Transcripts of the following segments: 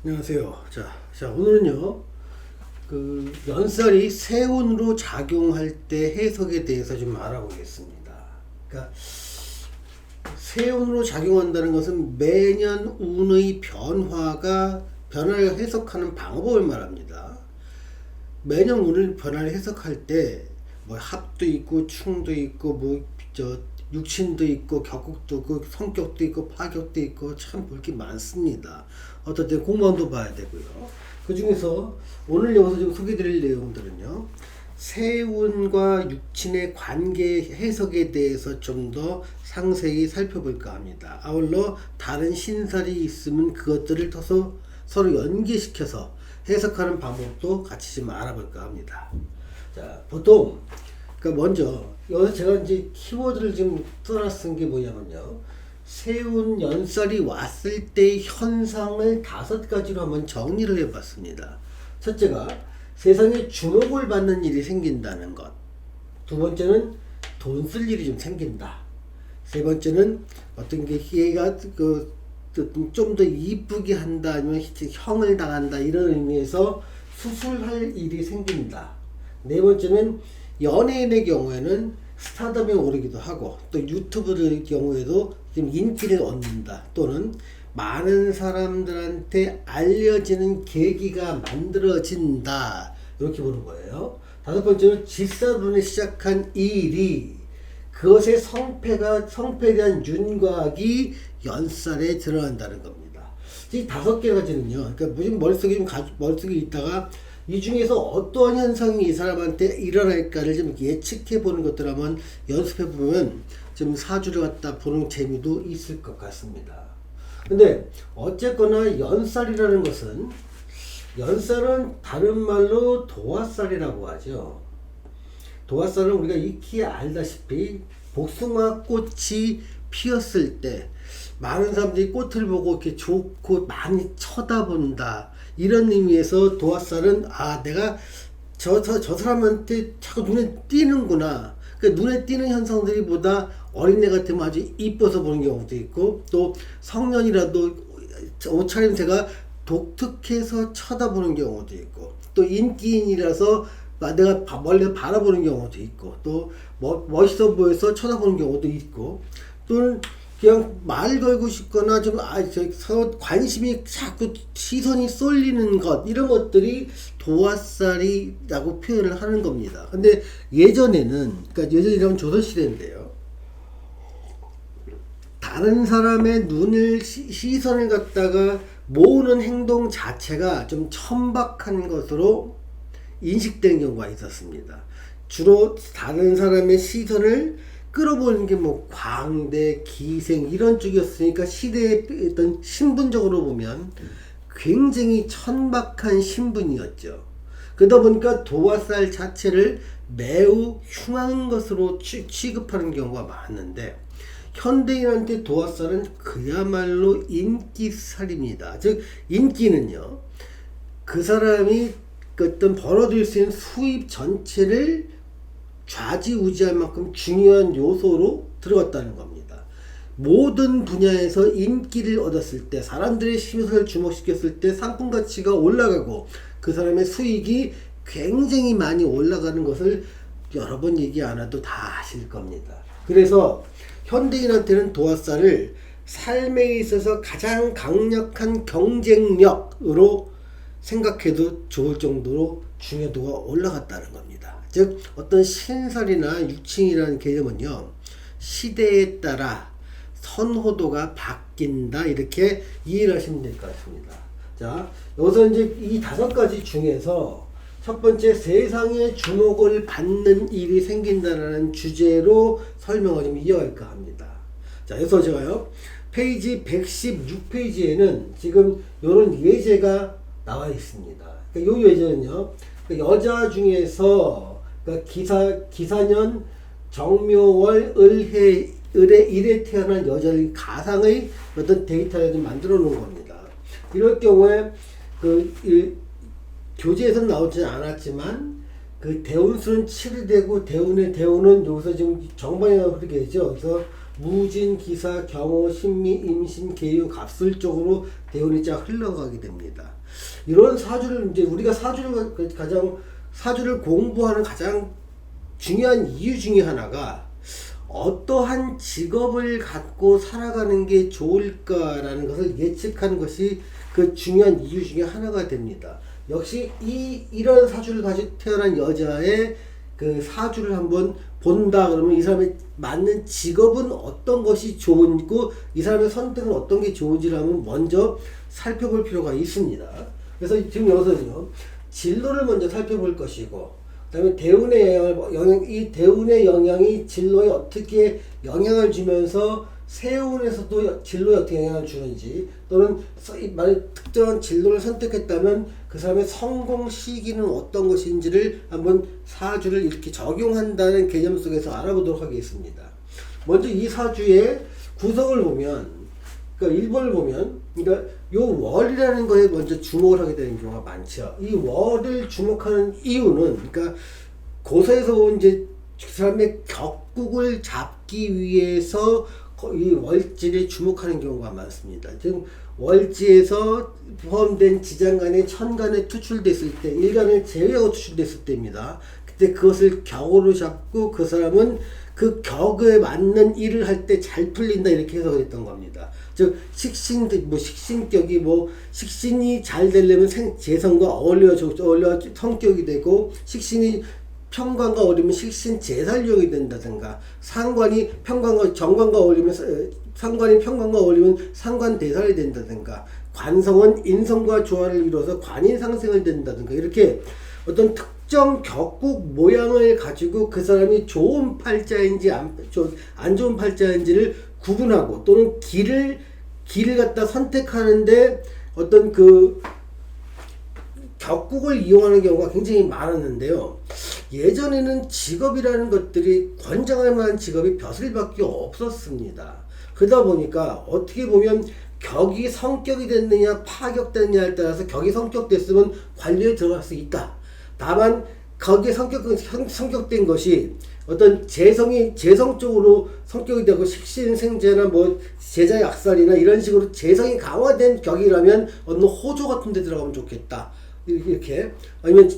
안녕하세요. 자, 오늘은요, 연살이 세운으로 작용할 때 해석에 대해서 좀 알아보겠습니다. 그러니까, 세운으로 작용한다는 것은 매년 운의 변화를 해석하는 방법을 말합니다. 매년 운을 변화를 해석할 때, 뭐, 합도 있고, 충도 있고, 육신도 있고, 격국도 있고, 성격도 있고, 파격도 있고, 참 볼 게 많습니다. 어떨 때 공무원도 봐야 되고요. 그 중에서 오늘 여기서 좀 소개드릴 내용들은요, 세운과 육친의 관계 해석에 대해서 좀 더 상세히 살펴볼까 합니다. 아울러 다른 신살이 있으면 그것들을 서로 연계시켜서 해석하는 방법도 같이 좀 알아볼까 합니다. 자, 보통 그러니까 먼저 여기서 제가 이제 키워드를 좀 써놨은 게 뭐냐면요, 세운 연살이 왔을 때의 현상을 5가지로 한번 정리를 해봤습니다. 첫째가 세상에 주목을 받는 일이 생긴다는 것. 두 번째는 돈 쓸 일이 좀 생긴다. 세 번째는 어떤 게 얘가 좀 더 이쁘게 한다, 아니면 형을 당한다, 이런 의미에서 수술할 일이 생긴다. 네 번째는 연예인의 경우에는 스타덤에 오르기도 하고, 또 유튜브의 경우에도 좀 인기를 얻는다, 또는 많은 사람들한테 알려지는 계기가 만들어진다, 이렇게 보는 거예요. 다섯 번째는 질서론에 시작한 이 일이 그것의 성패에 대한 윤곽이 연살에 드러난다는 겁니다. 이 5가지는요, 그러니까 무슨 머릿속에 있다가 이 중에서 어떠한 현상이 이 사람한테 일어날까를 좀 예측해 보는 것들 한번 연습해 보면 좀 사주를 갖다 보는 재미도 있을 것 같습니다. 근데 어쨌거나 연살이라는 것은, 연살은 다른 말로 도화살이라고 하죠. 도화살은 우리가 익히 알다시피 복숭아 꽃이 피었을 때 많은 사람들이 꽃을 보고 이렇게 좋고 많이 쳐다본다, 이런 의미에서 도화살은 내가 저 사람한테 자꾸 눈에 띄는구나, 그러니까 눈에 띄는 현상들이 보다 어린애 같으면 아주 이뻐서 보는 경우도 있고, 또 성년이라도 옷차림새가 독특해서 쳐다보는 경우도 있고, 또 인기인이라서 내가 멀리서 바라보는 경우도 있고, 또 멋있어 보여서 쳐다보는 경우도 있고, 또는 그냥 말 걸고 싶거나 서로 관심이 자꾸 시선이 쏠리는 것, 이런 것들이 도화살이라고 표현을 하는 겁니다. 근데 그러니까 예전이라면 조선시대인데요, 다른 사람의 시선을 갖다가 모으는 행동 자체가 좀 천박한 것으로 인식된 경우가 있었습니다. 주로 다른 사람의 시선을 끌어보는 게 광대, 기생 이런 쪽이었으니까 시대의 어떤 신분적으로 보면 굉장히 천박한 신분이었죠. 그러다 보니까 도화살 자체를 매우 흉한 것으로 취급하는 경우가 많은데, 현대인한테 도화살은 그야말로 인기살입니다. 즉, 인기는요, 그 사람이 어떤 벌어들일 수 있는 수입 전체를 좌지우지할 만큼 중요한 요소로 들어갔다는 겁니다. 모든 분야에서 인기를 얻었을 때, 사람들의 시선을 주목시켰을 때 상품 가치가 올라가고 그 사람의 수익이 굉장히 많이 올라가는 것을 여러 번 얘기 안 해도 다 아실 겁니다. 그래서 현대인한테는 도화살을 삶에 있어서 가장 강력한 경쟁력으로 생각해도 좋을 정도로 중요도가 올라갔다는 겁니다. 즉, 어떤 신살이나 육친이라는 개념은요, 시대에 따라 선호도가 바뀐다, 이렇게 이해를 하시면 될 것 같습니다. 자, 여기서 이제 이 5가지 중에서 첫 번째, 세상에 주목을 받는 일이 생긴다는 주제로 설명을 좀 이어갈까 합니다. 자, 그래서 제가요, 페이지 116페이지에는 지금 이런 예제가 나와 있습니다. 그러니까 이 예제는요, 여자 중에서 기사년 정묘월 을에 일에 태어난 여자의 가상의 어떤 데이터를 좀 만들어 놓은 겁니다. 이럴 경우에 교재에서는 나오지 않았지만 대운수는 7이 되고 대운은 여기서 지금 정방향으로 흐르게 되죠. 그래서 무진, 기사, 경호, 신미, 임신, 계유, 갑술 쪽으로 대운이 쫙 흘러가게 됩니다. 이런 사주를 이제 우리가 사주를 공부하는 가장 중요한 이유 중에 하나가 어떠한 직업을 갖고 살아가는 게 좋을까라는 것을 예측하는 것이 그 중요한 이유 중에 하나가 됩니다. 역시 이런 사주를 가지고 태어난 여자의 그 사주를 한번 본다 그러면 이 사람의 맞는 직업은 어떤 것이 좋은고 이 사람의 선택은 어떤 게 좋은지를 한번 먼저 살펴볼 필요가 있습니다. 그래서 지금 여기서는요, 진로를 먼저 살펴볼 것이고, 그 다음에 이 대운의 영향이 진로에 어떻게 영향을 주면서 세운에서도 진로에 어떻게 영향을 주는지, 또는 만약 특정한 진로를 선택했다면 그 사람의 성공 시기는 어떤 것인지를 한번 사주를 이렇게 적용한다는 개념 속에서 알아보도록 하겠습니다. 먼저 이 사주의 구성을 보면, 그러니까 1번을 보면, 그러니까 요 월이라는 거에 먼저 주목을 하게 되는 경우가 많죠. 이 월을 주목하는 이유는, 그러니까 고서에서 온 이제 그 사람의 격국을 잡기 위해서 이 월지를 주목하는 경우가 많습니다. 즉 월지에서 포함된 지장간에 천간에 투출됐을 때, 일간을 제외하고 투출됐을 때입니다. 그때 그것을 격으로 잡고 그 사람은 그 격에 맞는 일을 할 때 잘 풀린다, 이렇게 해석을 했던 겁니다. 즉 식신격이 식신이 잘 되려면 재성과 어울려 성격이 되고, 식신이 평관과 어울리면 식신 제살용이 된다든가, 상관이 정관과 어울리면 상관이 평관과 어울리면 상관 대살이 된다든가, 관성은 인성과 조화를 이루어서 관인상생을 된다든가, 이렇게 어떤 특정 격국 모양을 가지고 그 사람이 좋은 팔자인지 안 좋은 팔자인지를 구분하고, 또는 길을 갖다 선택하는데 어떤 그 격국을 이용하는 경우가 굉장히 많았는데요. 예전에는 직업이라는 것들이 권장할 만한 직업이 벼슬밖에 없었습니다. 그러다 보니까 어떻게 보면 격이 성격이 됐느냐 파격됐느냐에 따라서 격이 성격됐으면 관리에 들어갈 수 있다. 다만 거기에 성격된 것이 어떤 재성 쪽으로 성격이 되고, 식신생재나 제자의 악살이나 이런 식으로 재성이 강화된 격이라면 어느 호조 같은 데 들어가면 좋겠다, 이렇게. 아니면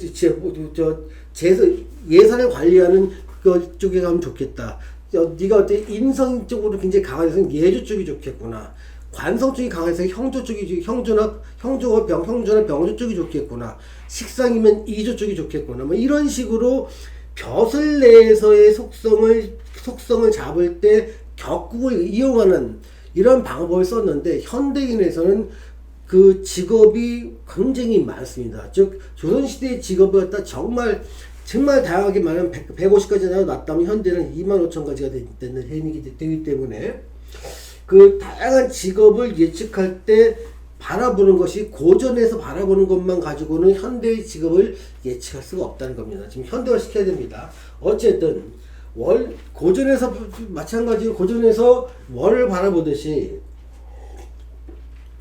예산을 관리하는 그 쪽에 가면 좋겠다. 네가 어때 인성 쪽으로 굉장히 강해서 예조 쪽이 좋겠구나. 관성 쪽이 강해서 형조 쪽이 형조나 병조 쪽이 좋겠구나. 식상이면 이조 쪽이 좋겠구나. 이런 식으로 벼슬 내에서의 속성을 잡을 때 격국을 이용하는 이런 방법을 썼는데, 현대인에서는 그 직업이 굉장히 많습니다. 즉 조선시대의 직업을 갖다 정말 다양하게 말하면 150까지 나왔다면 현대는 25,000가지가 되기 때문에 그 다양한 직업을 예측할 때 바라보는 것이, 고전에서 바라보는 것만 가지고는 현대의 직업을 예측할 수가 없다는 겁니다. 지금 현대화 시켜야 됩니다. 어쨌든 고전에서 마찬가지로 고전에서 월을 바라보듯이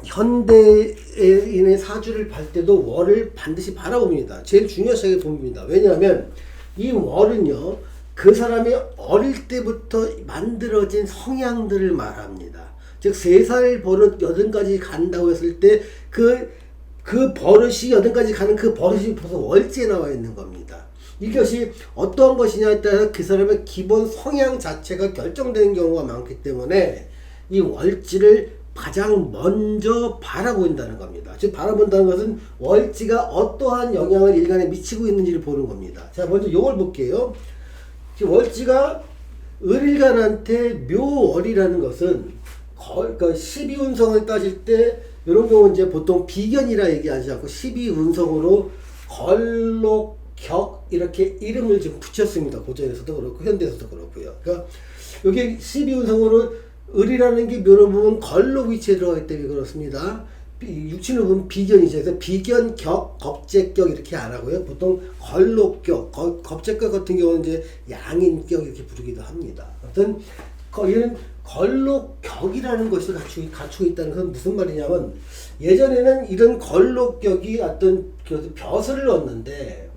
현대인의 사주를 볼 때도 월을 반드시 바라봅니다. 제일 중요하게 봅니다. 왜냐하면 이 월은요, 그 사람이 어릴 때부터 만들어진 성향들을 말합니다. 즉 3살 버릇 8가지 간다고 했을 때 그 버릇이 8가지 가는 그 버릇이 벌써 월지에 나와 있는 겁니다. 이것이 어떤 것이냐에 따라서 그 사람의 기본 성향 자체가 결정되는 경우가 많기 때문에 이 월지를 가장 먼저 바라본다는 겁니다. 즉 바라본다는 것은 월지가 어떠한 영향을 일간에 미치고 있는지를 보는 겁니다. 자, 먼저 요걸 볼게요. 월지가 을일간한테 묘월이라는 것은 그러니까 12운성을 따질 때 이런 경우는 이제 보통 비견이라 얘기하지 않고 12운성으로 걸록격 이렇게 이름을 지금 붙였습니다. 고전에서도 그렇고 현대에서도 그렇고요. 그러니까 여기 12운성으로 을이라는 게 묘로 보면 걸록 위치에 들어가기 때문에 그렇습니다. 육친을 보면 비견이죠. 그래서 비견격, 겁재격 이렇게 안 하고요. 보통 걸록격, 겁재격 같은 경우는 이제 양인격 이렇게 부르기도 합니다. 아무튼 이런 걸록격이라는 것을 갖추고 있다는 건 무슨 말이냐면, 예전에는 이런 걸록격이 어떤 벼슬을 얻는데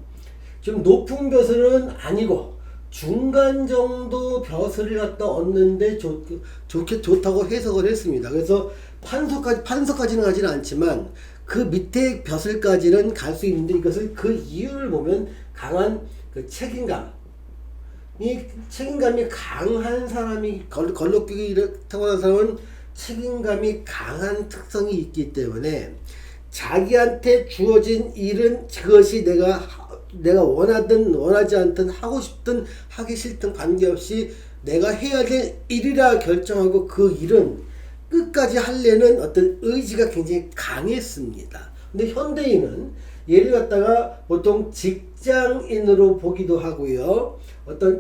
좀 높은 벼슬은 아니고 중간 정도 벼슬을 갖다 얻는데 좋다고 해석을 했습니다. 그래서 판서까지는 가지는 않지만 그 밑에 벼슬까지는 갈 수 있는데, 이것을 그 이유를 보면 강한 그 책임감, 이 책임감이 강한 사람이, 걸럭기를 타고난 사람은 책임감이 강한 특성이 있기 때문에 자기한테 주어진 일은 그것이 내가 원하든 원하지 않든, 하고 싶든 하기 싫든 관계없이 내가 해야 될 일이라 결정하고 그 일은 끝까지 하려는 어떤 의지가 굉장히 강했습니다. 근데 현대인은 얘를 갖다가 보통 직장인으로 보기도 하고요, 어떤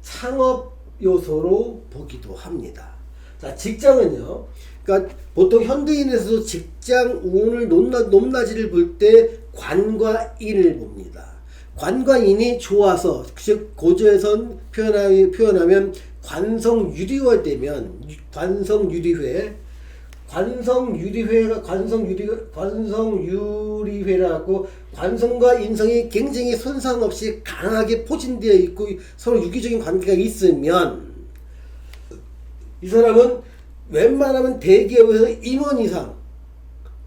창업 요소로 보기도 합니다. 자, 직장은요, 그러니까 보통 현대인에서도 직장 운을 높낮이를 볼 때 관과 인을 봅니다. 관과 인이 좋아서, 즉 고조에선 표현하면 관성유리화 되면, 관성유리회라고, 관성과 인성이 굉장히 손상 없이 강하게 포진되어 있고 서로 유기적인 관계가 있으면, 이 사람은 웬만하면 대기업에서 임원 이상,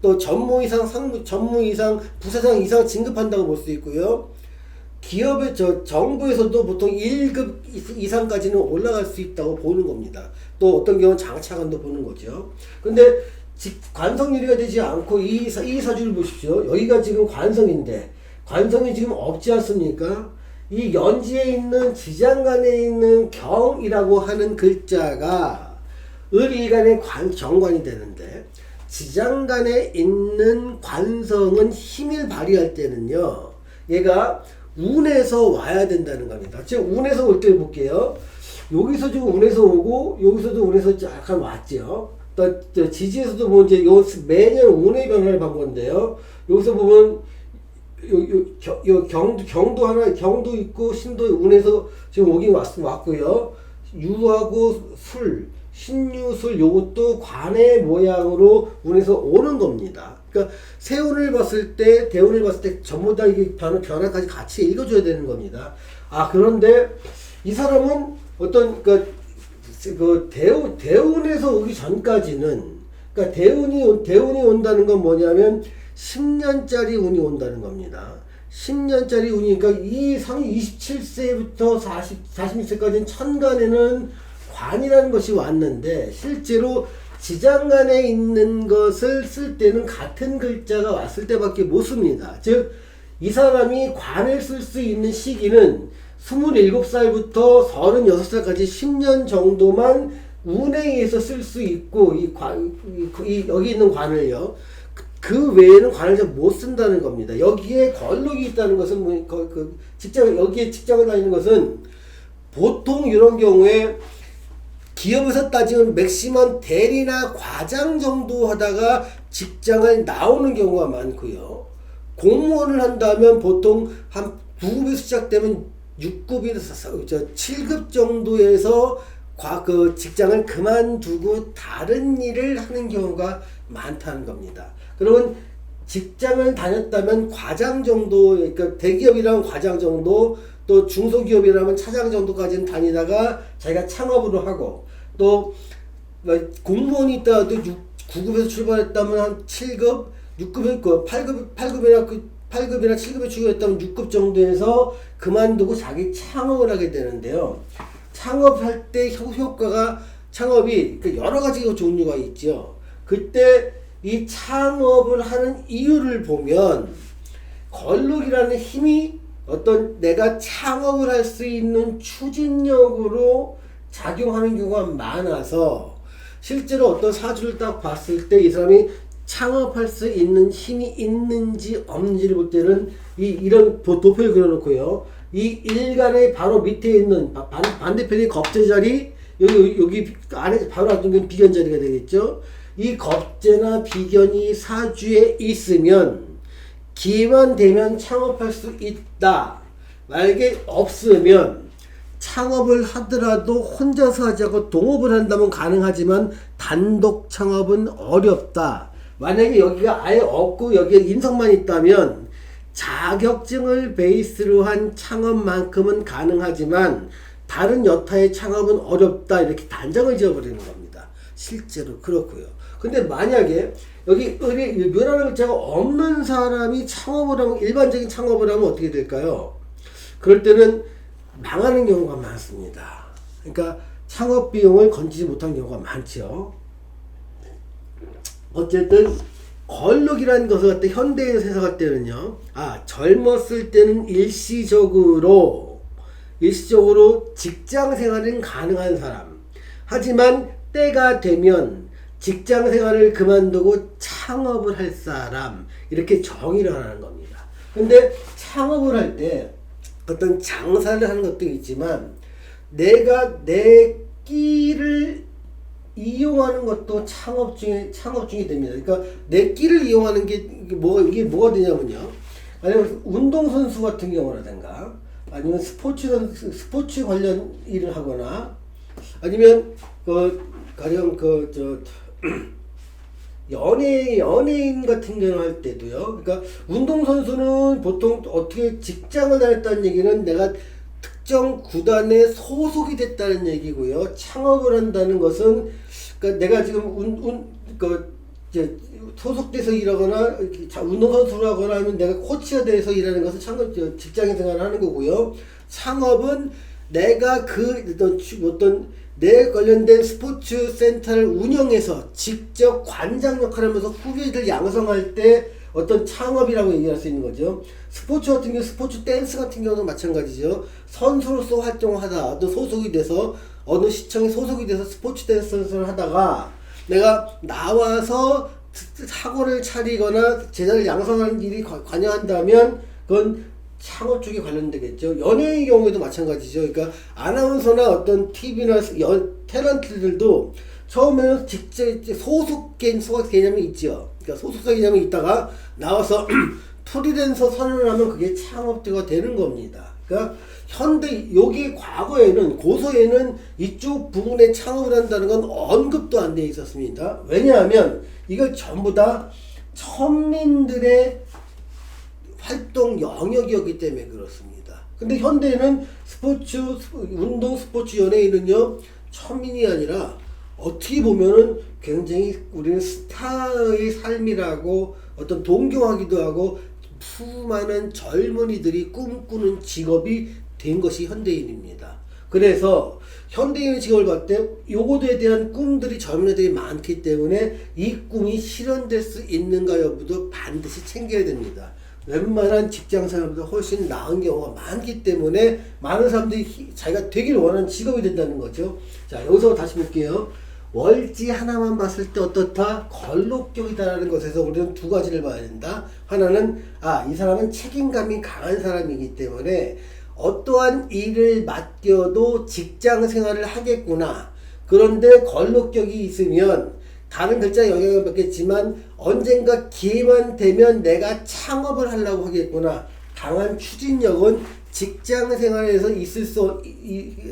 또 전무 이상, 전무 이상, 부사장 이상 진급한다고 볼 수 있고요. 기업의 정부에서도 보통 1급 이상까지는 올라갈 수 있다고 보는 겁니다. 또 어떤 경우는 장차관도 보는 거죠. 근데 관성유리가 되지 않고 이 사주를 보십시오. 여기가 지금 관성인데 관성이 지금 없지 않습니까? 이 연지에 있는 지장간에 있는 경이라고 하는 글자가 을일간의 정관이 되는데, 지장간에 있는 관성은 힘을 발휘할 때는요, 얘가 운에서 와야 된다는 겁니다. 즉 운에서 올 때 볼게요. 여기서 지금 운에서 오고 여기서도 운에서 약간 왔죠. 또 지지에서도 뭐 이제 매년 운의 변화를 본 건데요. 여기서 보면 경도 있고 신도 운에서 지금 오긴 왔고요. 유하고 술, 신유술, 요것도 관의 모양으로 운에서 오는 겁니다. 그러니까 세운을 봤을 때, 대운을 봤을 때 전부 다 이게 변화까지 같이 읽어줘야 되는 겁니다. 그런데 이 사람은 어떤 그 대운에서 오기 전까지는, 그러니까 대운이 온다는 건 뭐냐면 10년짜리 운이 온다는 겁니다. 10년짜리 운이니까 이 상이 27세부터 46세까지는 천간에는 관이라는 것이 왔는데, 실제로 지장간에 있는 것을 쓸 때는 같은 글자가 왔을 때밖에 못 씁니다. 즉, 이 사람이 관을 쓸 수 있는 시기는 27살부터 36살까지 10년 정도만 운에 의해서 쓸 수 있고, 여기 있는 관을요, 그 외에는 관을 잘 못 쓴다는 겁니다. 여기에 걸록이 있다는 것은, 여기에 직장을 다니는 것은, 보통 이런 경우에 기업에서 따지면 맥시멈 대리나 과장 정도 하다가 직장을 나오는 경우가 많고요. 공무원을 한다면 보통 한 9급에서 시작되면 6급에서 7급 정도에서 그 직장을 그만두고 다른 일을 하는 경우가 많다는 겁니다. 그러면 직장을 다녔다면 과장 정도, 그러니까 대기업이라면 과장 정도, 또 중소기업이라면 차장 정도까지는 다니다가 자기가 창업으로 하고, 또 공무원이 있다가도 9급에서 출발했다면 한 7급, 6급, 8급이나 7급에 출발했다면 6급 정도에서 그만두고 자기 창업을 하게 되는데요. 창업할 때 창업이 여러 가지 종류가 있죠. 그때 이 창업을 하는 이유를 보면, 걸록이라는 힘이 어떤 내가 창업을 할 수 있는 추진력으로 작용하는 경우가 많아서, 실제로 어떤 사주를 딱 봤을 때 이 사람이 창업할 수 있는 힘이 있는지 없는지를 볼 때는 이런 도표를 그려놓고요. 이 일간의 바로 밑에 있는 반대편이 겁재 자리, 여기 안에 바로 앞쪽은 비견 자리가 되겠죠. 이 겁재나 비견이 사주에 있으면 기만 되면 창업할 수 있다. 만약에 없으면 창업을 하더라도 혼자서 하지 않고 동업을 한다면 가능하지만 단독 창업은 어렵다. 만약에 여기가 아예 없고 여기에 인성만 있다면 자격증을 베이스로 한 창업만큼은 가능하지만 다른 여타의 창업은 어렵다 이렇게 단정을 지어버리는 겁니다. 실제로 그렇고요. 근데 만약에 여기 묘라는 글자가 없는 사람이 창업을 하면 일반적인 창업을 하면 어떻게 될까요? 그럴 때는 망하는 경우가 많습니다. 그러니까 창업 비용을 건지지 못한 경우가 많죠. 어쨌든 걸룩이라는 것을 갖다 현대에서 해석할 때는요, 젊었을 때는 일시적으로 직장 생활은 가능한 사람, 하지만 때가 되면 직장 생활을 그만두고 창업을 할 사람, 이렇게 정의를 하는 겁니다. 근데 창업을 할 때 어떤 장사를 하는 것도 있지만 내가 내 끼를 이용하는 것도 창업 중에 됩니다. 그러니까 내 끼를 이용하는 게 이게 뭐가 되냐면요. 아니면 운동선수 같은 경우라든가 아니면 스포츠 관련 일을 하거나 아니면 가령 연예인 같은 경우 할 때도요. 그러니까 운동선수는 보통 어떻게 직장을 다녔다는 얘기는 내가 특정 구단에 소속이 됐다는 얘기고요. 창업을 한다는 것은 그러니까 내가 지금 소속돼서 일하거나 운동선수를 하거나 하면 내가 코치가 돼서 일하는 것은 직장인 생활을 하는 거고요. 창업은 내가 내 관련된 스포츠 센터를 운영해서 직접 관장 역할을 하면서 후배들 양성할 때 어떤 창업이라고 얘기할 수 있는 거죠. 스포츠 같은 경우, 스포츠 댄스 같은 경우도 마찬가지죠. 선수로서 활동을 하다, 또 소속이 돼서, 어느 시청에 소속이 돼서 스포츠 댄스를 하다가, 내가 나와서 학원을 차리거나 제자를 양성하는 일이 관여한다면, 그건 창업 쪽에 관련되겠죠. 연예인 경우에도 마찬가지죠. 그러니까 아나운서나 어떤 TV나 탤런트들도 처음에는 직접 소속 개념이 있죠. 그러니까 소속사 개념이 있다가 나와서 프리랜서 선언을 하면 그게 창업자가 되는 겁니다. 그러니까 여기 과거에는 고서에는 이쪽 부분에 창업을 한다는 건 언급도 안 돼 있었습니다. 왜냐하면 이걸 전부 다 천민들의 활동 영역이었기 때문에 그렇습니다. 근데 현대에는 운동 스포츠 연예인은요, 천민이 아니라 어떻게 보면은 굉장히 우리는 스타의 삶이라고 어떤 동경하기도 하고 수많은 젊은이들이 꿈꾸는 직업이 된 것이 현대인입니다. 그래서 현대인의 직업을 봤을 때 요거에 대한 꿈들이 젊은이들이 많기 때문에 이 꿈이 실현될 수 있는가 여부도 반드시 챙겨야 됩니다. 웬만한 직장 생활보다 훨씬 나은 경우가 많기 때문에 많은 사람들이 자기가 되길 원하는 직업이 된다는 거죠. 자, 여기서 다시 볼게요. 월지 하나만 봤을 때 어떻다? 걸록격이다라는 것에서 우리는 두 가지를 봐야 된다. 하나는 이 사람은 책임감이 강한 사람이기 때문에 어떠한 일을 맡겨도 직장 생활을 하겠구나. 그런데 걸록격이 있으면 다른 글자에 영향을 받겠지만 언젠가 기회만 되면 내가 창업을 하려고 하겠구나. 강한 추진력은 직장 생활에서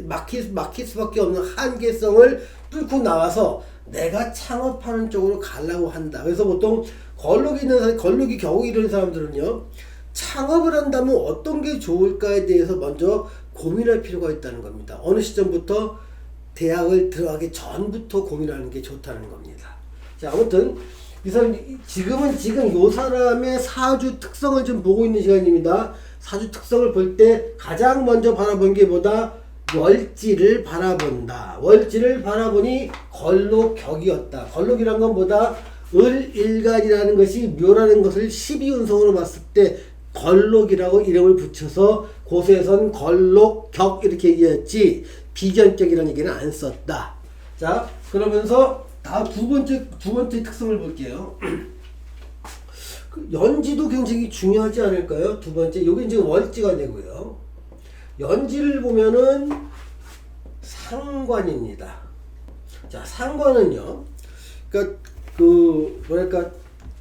막힐 수밖에 없는 한계성을 뚫고 나와서 내가 창업하는 쪽으로 가려고 한다. 그래서 보통 걸룩이 겨우 이런 사람들은요, 창업을 한다면 어떤 게 좋을까에 대해서 먼저 고민할 필요가 있다는 겁니다. 어느 시점부터 대학을 들어가기 전부터 고민하는 게 좋다는 겁니다. 자, 아무튼 이 사람 지금 요 사람의 사주 특성을 좀 보고 있는 시간입니다. 사주 특성을 볼 때 가장 먼저 바라본 게 뭐다? 월지를 바라본다. 월지를 바라보니 걸록격이었다. 걸록이란 건 뭐다? 을일간이라는 것이 묘라는 것을 12운성으로 봤을 때 걸록이라고 이름을 붙여서 고수에선 걸록격 이렇게 얘기했지 비견격이라는 얘기는 안 썼다. 자, 그러면서 두 번째 특성을 볼게요. 연지도 굉장히 중요하지 않을까요? 두 번째, 여기 이제 월지가 되고요. 연지를 보면은 상관입니다. 자, 상관은요, 그러니까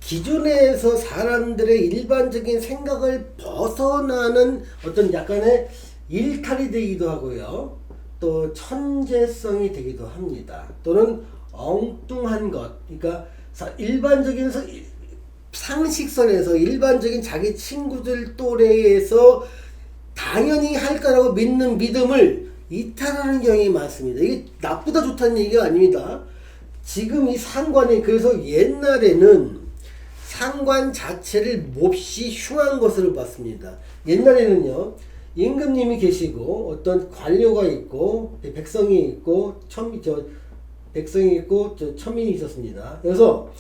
기존에서 사람들의 일반적인 생각을 벗어나는 어떤 약간의 일탈이 되기도 하고요. 또 천재성이 되기도 합니다. 또는 엉뚱한 것. 그러니까 일반적인 상식선에서 일반적인 자기 친구들 또래에서 당연히 할 거라고 믿는 믿음을 이탈하는 경향이 많습니다. 이게 나쁘다 좋다는 얘기가 아닙니다. 지금 이 상관이 그래서 옛날에는 상관 자체를 몹시 흉한 것으로 봤습니다. 옛날에는요, 임금님이 계시고 어떤 관료가 있고 백성이 있고 천민이 있었습니다. 그래서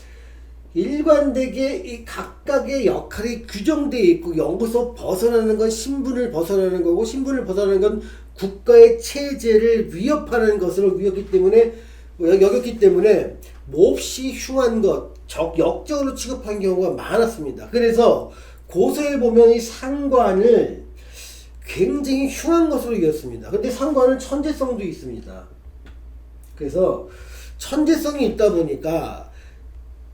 일관되게 이 각각의 역할이 규정되어 있고 여기서 벗어나는 건 신분을 벗어나는 거고 신분을 벗어나는 건 국가의 체제를 위협하는 것으로 여겼기 때문에 몹시 흉한 것, 역적으로 취급한 경우가 많았습니다. 그래서 고서에 보면 이 상관을 굉장히 흉한 것으로 여겼습니다. 근데 상관은 천재성도 있습니다. 그래서 천재성이 있다 보니까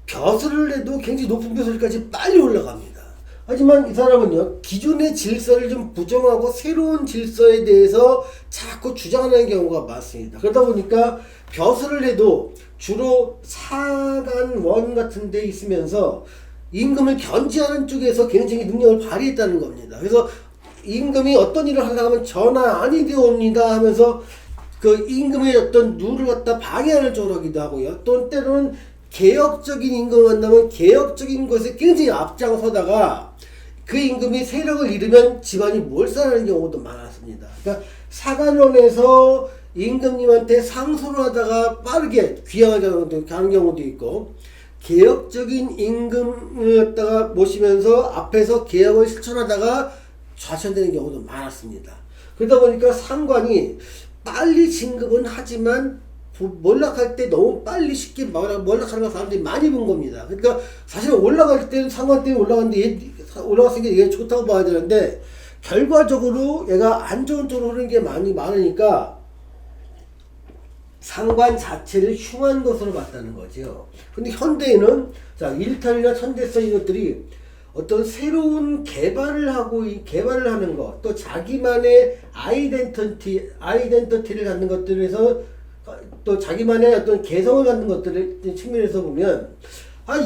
벼슬을 해도 굉장히 높은 벼슬까지 빨리 올라갑니다. 하지만 이 사람은요, 기존의 질서를 좀 부정하고 새로운 질서에 대해서 자꾸 주장하는 경우가 많습니다. 그러다 보니까 벼슬을 해도 주로 사간원 같은 데 있으면서 임금을 견제하는 쪽에서 굉장히 능력을 발휘했다는 겁니다. 그래서 임금이 어떤 일을 하려고 하면 전하 아니되옵니다 하면서 그 임금의 어떤 룰을 갖다 방해하는 쪽으로 하기도 하고요. 또 때로는 개혁적인 임금을 만나면 개혁적인 것에 굉장히 앞장서다가 그 임금이 세력을 잃으면 집안이 몰살하는 경우도 많았습니다. 그러니까 사관원에서 임금님한테 상소를 하다가 빠르게 귀향을 하는 경우도 있고, 개혁적인 임금을 갖다가 모시면서 앞에서 개혁을 실천하다가 좌천되는 경우도 많았습니다. 그러다 보니까 상관이 빨리 진급은 하지만 몰락할 때 너무 빨리 쉽게 몰락하는 걸 사람들이 많이 본 겁니다. 그러니까 사실 올라갈 때는 상관 때문에 올라갔으니까 얘가 좋다고 봐야 되는데 결과적으로 얘가 안 좋은 쪽으로 흐르는 게 많으니까 상관 자체를 흉한 것으로 봤다는 거죠. 근데 현대에는 자, 일탈이나 천재성 이것들이 어떤 새로운 개발을 하는 것, 또 자기만의 아이덴티티를 갖는 것들에서 또 자기만의 어떤 개성을 갖는 것들의 측면에서 보면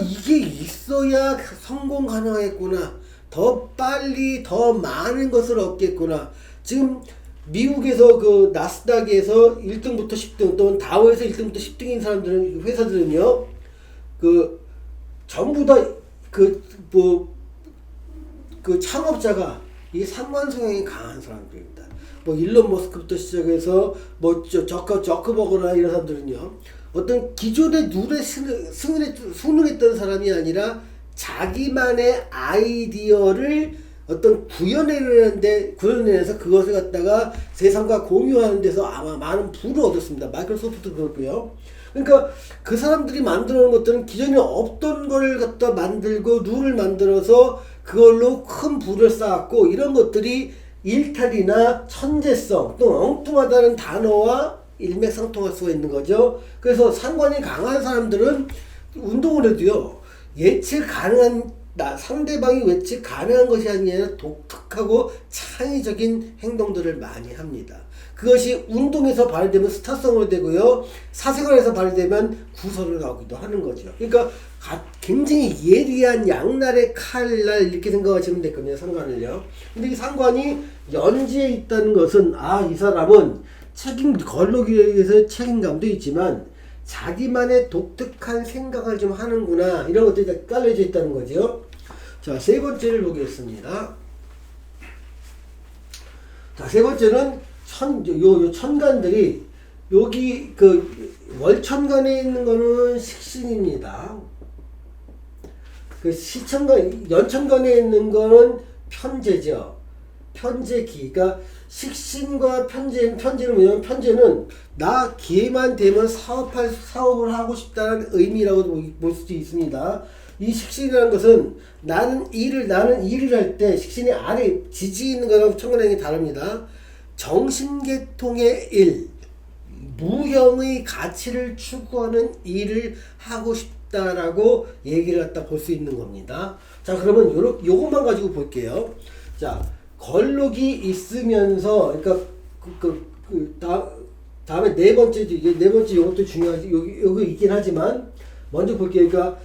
이게 있어야 성공 가능하겠구나. 더 빨리 더 많은 것을 얻겠구나. 지금 미국에서 그 나스닥에서 1등부터 10등 또는 다우에서 1등부터 10등인 회사들은요, 그 전부 다 그 창업자가 이 상관 성향이 강한 사람들입니다. 뭐 일론 머스크부터 시작해서 뭐 저커버거나 이런 사람들은요, 어떤 기존의 룰에 순응했던 사람이 아니라 자기만의 아이디어를 어떤 구현해내서 그것을 갖다가 세상과 공유하는 데서 아마 많은 부를 얻었습니다. 마이크로소프트도 그렇고요. 그러니까 그 사람들이 만들어놓은 것들은 기존에 없던 걸 갖다 만들고 룰을 만들어서 그걸로 큰 부를 쌓았고, 이런 것들이 일탈이나 천재성 또 엉뚱하다는 단어와 일맥상통할 수가 있는 거죠. 그래서 상관이 강한 사람들은 운동을 해도요, 상대방이 예측 가능한 것이 아니라 독특하고 창의적인 행동들을 많이 합니다. 그것이 운동에서 발휘되면 스타성으로 되고요, 사생활에서 발휘되면 구설을 나오기도 하는 거죠. 그러니까 굉장히 예리한 양날의 칼날 이렇게 생각하시면 되거든요, 상관을요. 근데 이 상관이 연지에 있다는 것은 이 사람은 걸록에 의해서 책임감도 있지만 자기만의 독특한 생각을 좀 하는구나, 이런 것들이 다 깔려져 있다는 거죠. 자, 세 번째를 보겠습니다. 자, 세 번째는 요 천간들이 여기 그 월천간에 있는 거는 식신입니다. 그 연천간에 있는 거는 편제죠. 편제기. 그러니까 식신과 편제는 뭐냐면, 편제는 나 기회만 되면 사업을 하고 싶다는 의미라고 볼 수도 있습니다. 이 식신이라는 것은 나는 일을 할 때 식신이 아래 지지 있는 거랑 천간행이 다릅니다. 정신계통의 일, 무형의 가치를 추구하는 일을 하고 싶다라고 얘기를 갖다 볼 수 있는 겁니다. 자, 그러면 요것만 가지고 볼게요. 자, 걸록이 있으면서, 그러니까 다음에 네 번째 요것도 중요하지. 여기 있긴 하지만 먼저 볼게요. 그러니까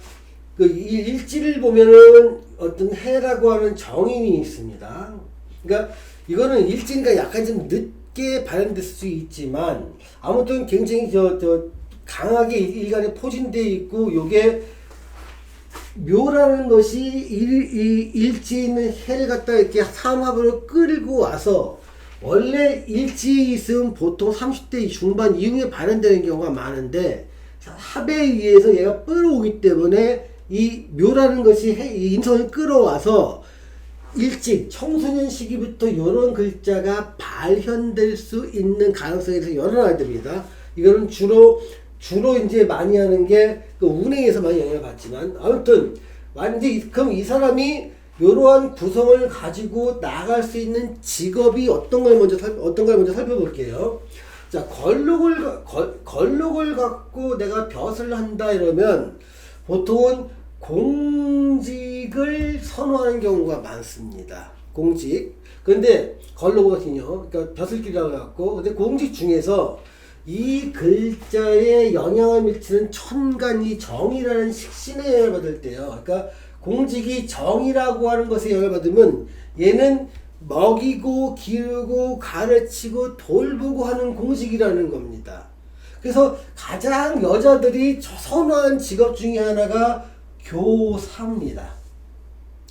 그 일지를 보면은 어떤 해라고 하는 정인이 있습니다. 그러니까 이거는 일지니까 약간 좀 늦게 발현될 수 있지만 아무튼 굉장히 강하게 일간에 포진되어 있고, 요게 묘라는 것이 일지에 있는 해를 갖다 이렇게 삼합으로 끌고 와서, 원래 일지에 있으면 보통 30대 중반 이후에 발현되는 경우가 많은데, 합에 의해서 얘가 끌어오기 때문에 이 묘라는 것이 인성을 끌어와서 일찍 청소년 시기부터 이런 글자가 발현될 수 있는 가능성이 열어놔야 됩니다. 이거는 주로 이제 많이 하는 게 그 운행에서 많이 영향을 받지만, 아무튼 완전히 그럼 이 사람이 이러한 구성을 가지고 나갈 수 있는 직업이 어떤 걸 먼저 살펴볼게요. 자, 걸록을 갖고 내가 벼슬을 한다 이러면 보통은 공직을 선호하는 경우가 많습니다. 공직. 근데 걸록은요, 그러니까 벼슬길이라고 해갖고, 근데 공직 중에서 이 글자에 영향을 미치는 천간이 정이라는 식신에 영향을 받을 때요. 그러니까 공직이 정이라고 하는 것에 영향을 받으면 얘는 먹이고 기르고 가르치고 돌보고 하는 공직이라는 겁니다. 그래서 가장 여자들이 선호한 직업 중에 하나가 교사입니다.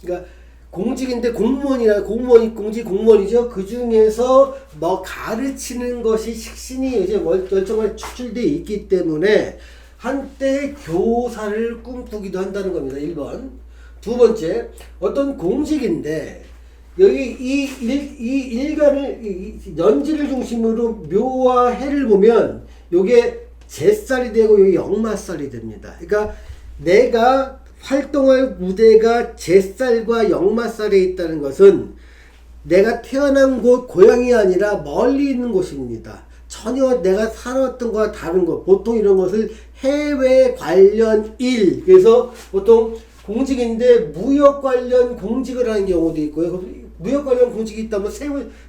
그러니까 공직인데 공무원이죠. 그 중에서 뭐 가르치는 것이 식신이 이제 열정에 추출되어 있기 때문에 한때 교사를 꿈꾸기도 한다는 겁니다. 1번. 두 번째, 어떤 공직인데 여기 이 일간을 연지를 중심으로 묘와 해를 보면 요게 제살이 되고 요게 역마살이 됩니다. 그러니까 내가 활동할 무대가 제살과 역마살에 있다는 것은 내가 태어난 곳 고향이 아니라 멀리 있는 곳입니다. 전혀 내가 살아왔던 것과 다른 것. 보통 이런 것을 해외 관련 일, 그래서 보통 공직인데 무역 관련 공직을 하는 경우도 있고요. 무역 관련 공직이 있다면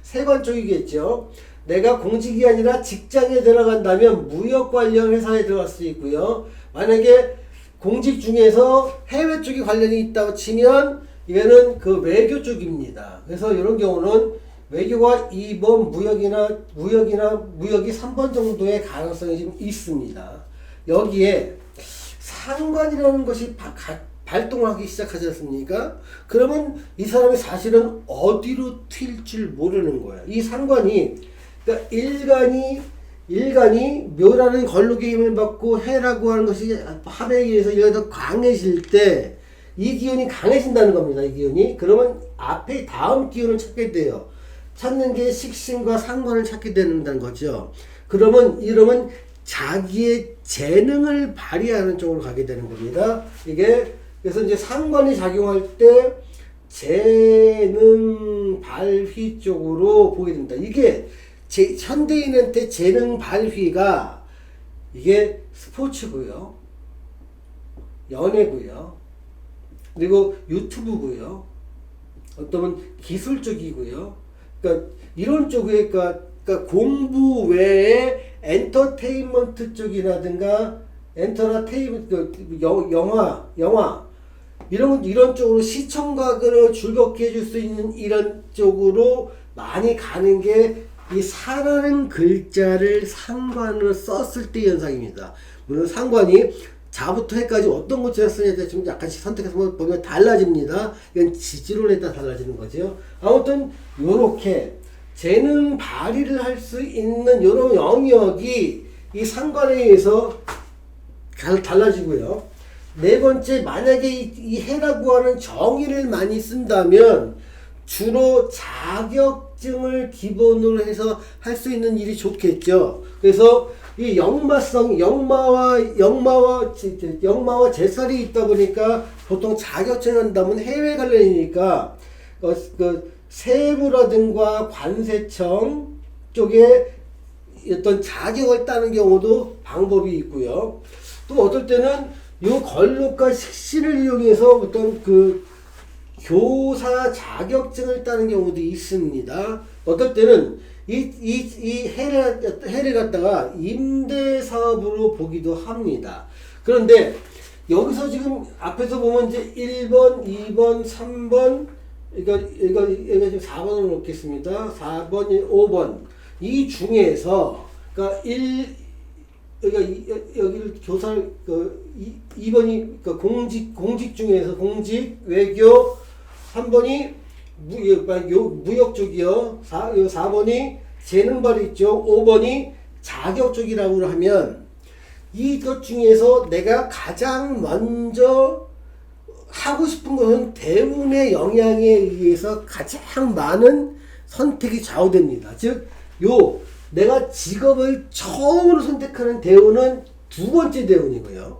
세관 쪽이겠죠. 내가 공직이 아니라 직장에 들어간다면 무역 관련 회사에 들어갈 수 있고요. 만약에 공직 중에서 해외 쪽이 관련이 있다고 치면 이거는 그 외교 쪽입니다. 그래서 이런 경우는 외교가 2번, 무역이 3번 정도의 가능성이 좀 있습니다. 여기에 상관이라는 것이 발동을 하기 시작하지 않습니까? 그러면 이 사람이 사실은 어디로 튈 줄 모르는 거예요. 이 상관이, 그러니까 일간이 묘라는 걸록의 힘을 받고 해라고 하는 것이 합에 의해서 일간이 더 강해질 때 이 기운이 강해진다는 겁니다. 이 기운이. 그러면 앞에 다음 기운을 찾게 돼요. 찾는 게 식신과 상관을 찾게 된다는 거죠. 그러면 이러면 자기의 재능을 발휘하는 쪽으로 가게 되는 겁니다. 이게 그래서 이제 상관이 작용할 때 재능 발휘 쪽으로 보게 됩니다. 이게 현대인한테 재능 발휘가 이게 스포츠고요, 연애고요, 그리고 유튜브고요, 어떤 기술 쪽이고요. 그러니까 이런 쪽에 그러니까 공부 외에 엔터테인먼트 쪽이라든가 영화 이런 쪽으로 시청각을 즐겁게 해줄 수 있는 이런 쪽으로 많이 가는 게 이 사라는 글자를 상관으로 썼을 때 현상입니다. 물론 상관이 자부터 해까지 어떤 글자를 쓰냐에 대해 좀 약간씩 선택해서 보면 달라집니다. 이건 지지론에 따라 달라지는 거죠. 아무튼 요렇게 재능 발휘를 할 수 있는 이런 영역이 이 상관에 의해서 달라지고요. 네 번째, 만약에 이 해라고 하는 정의를 많이 쓴다면 주로 자격증을 기본으로 해서 할 수 있는 일이 좋겠죠. 그래서 이 영마와 제살이 있다 보니까 보통 자격증을 한다면 해외 관련이니까 그 세무라든가 관세청 쪽에 어떤 자격을 따는 경우도 방법이 있고요. 또 어떨 때는 요 걸록과 식신을 이용해서 어떤 그 교사 자격증을 따는 경우도 있습니다. 어떨 때는 이 해를 갖다가 임대 사업으로 보기도 합니다. 그런데 여기서 지금 앞에서 보면 이제 1번, 2번, 3번, 이거 지금 4번으로 놓겠습니다. 4번, 5번. 이 중에서, 그러니까 여기를 교사를, 2번이, 그러니까 공직 중에서 공직, 외교, 3번이 무역 쪽이요. 4번이 재능 발휘 쪽, 5번이 자격 쪽이라고 하면, 이것 중에서 내가 가장 먼저 하고 싶은 것은 대운의 영향에 의해서 가장 많은 선택이 좌우됩니다. 즉, 내가 직업을 처음으로 선택하는 대운은 두 번째 대운이고요.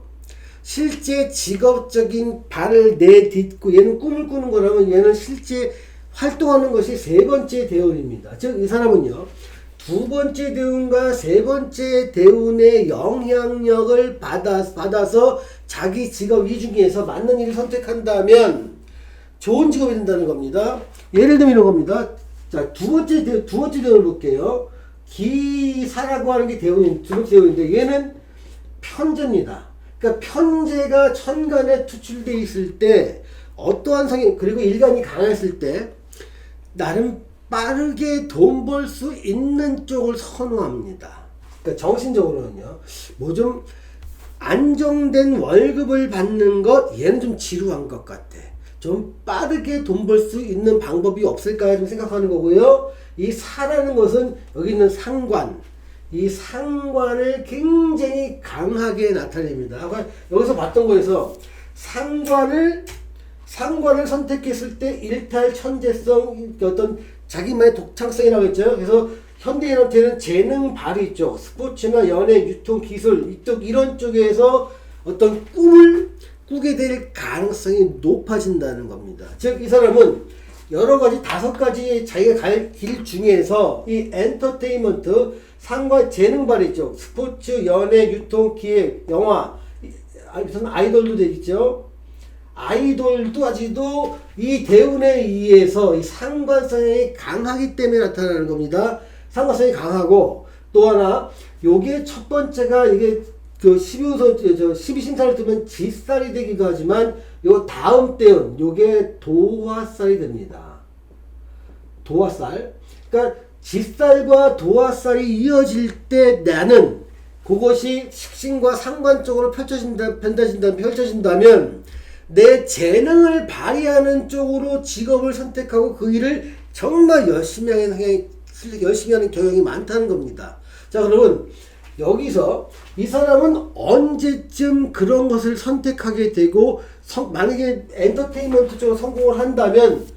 실제 직업적인 발을 내딛고 얘는 꿈을 꾸는 거라면 얘는 실제 활동하는 것이 세 번째 대운입니다. 즉, 이 사람은요, 두 번째 대운과 세 번째 대운의 영향력을 받아서 자기 직업 이 중에서 맞는 일을 선택한다면 좋은 직업이 된다는 겁니다. 예를 들면 이런 겁니다. 자, 두 번째 대운을 볼게요. 기사라고 하는 게 두 번째 대운인데 얘는 편재입니다. 그러니까 편재가 천간에 투출되어 있을 때 어떠한 성향, 그리고 일간이 강했을 때 나름 빠르게 돈 벌 수 있는 쪽을 선호합니다. 그러니까 정신적으로는요, 뭐 좀 안정된 월급을 받는 것, 얘는 좀 지루한 것 같아. 좀 빠르게 돈 벌 수 있는 방법이 없을까 좀 생각하는 거고요. 이 사라는 것은 여기 있는 상관, 이 상관을 굉장히 강하게 나타냅니다. 여기서 봤던 거에서 상관을 선택했을 때 일탈 천재성, 어떤 자기만의 독창성이라고 했죠. 그래서 현대인한테는 재능 발휘 쪽, 스포츠나 연예, 유통, 기술 이런 쪽에서 어떤 꿈을 꾸게 될 가능성이 높아진다는 겁니다. 즉, 이 사람은 여러 가지 5가지 자기가 갈 길 중에서 이 엔터테인먼트, 상관, 재능 발휘 쪽, 스포츠, 연예, 유통, 기획, 영화, 무슨 아이돌도 되겠죠. 아이돌도 아직도 이 대운에 의해서 이 상관성이 강하기 때문에 나타나는 겁니다. 상관성이 강하고, 또 하나, 요게 첫 번째가 이게 그 12신사를 뜨면 지살이 되기도 하지만, 요 다음 대운, 요게 도화살이 됩니다. 도화살. 그러니까 지살과 도화살이 이어질 때 나는 그것이 식신과 상관적으로 펼쳐진다면 내 재능을 발휘하는 쪽으로 직업을 선택하고 그 일을 정말 열심히 하는 경향이 많다는 겁니다. 자, 그러면 여기서 이 사람은 언제쯤 그런 것을 선택하게 되고, 만약에 엔터테인먼트 쪽으로 성공을 한다면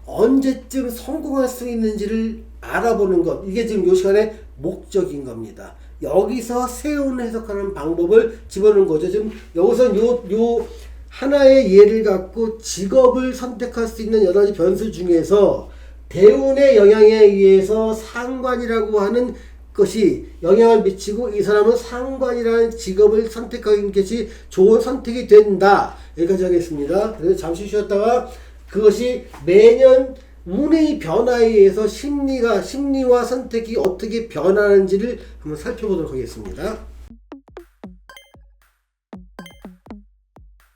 언제쯤 성공할 수 있는지를 알아보는 것, 이게 지금 이 시간의 목적인 겁니다. 여기서 세운 해석하는 방법을 집어넣은 거죠. 지금 여기서 요 하나의 예를 갖고 직업을 선택할 수 있는 여러 가지 변수 중에서 대운의 영향에 의해서 상관이라고 하는 것이 영향을 미치고, 이 사람은 상관이라는 직업을 선택하는 것이 좋은 선택이 된다. 여기까지 하겠습니다. 그래서 잠시 쉬었다가 그것이 매년 운의 변화에 의해서 심리와 선택이 어떻게 변하는지를 한번 살펴보도록 하겠습니다.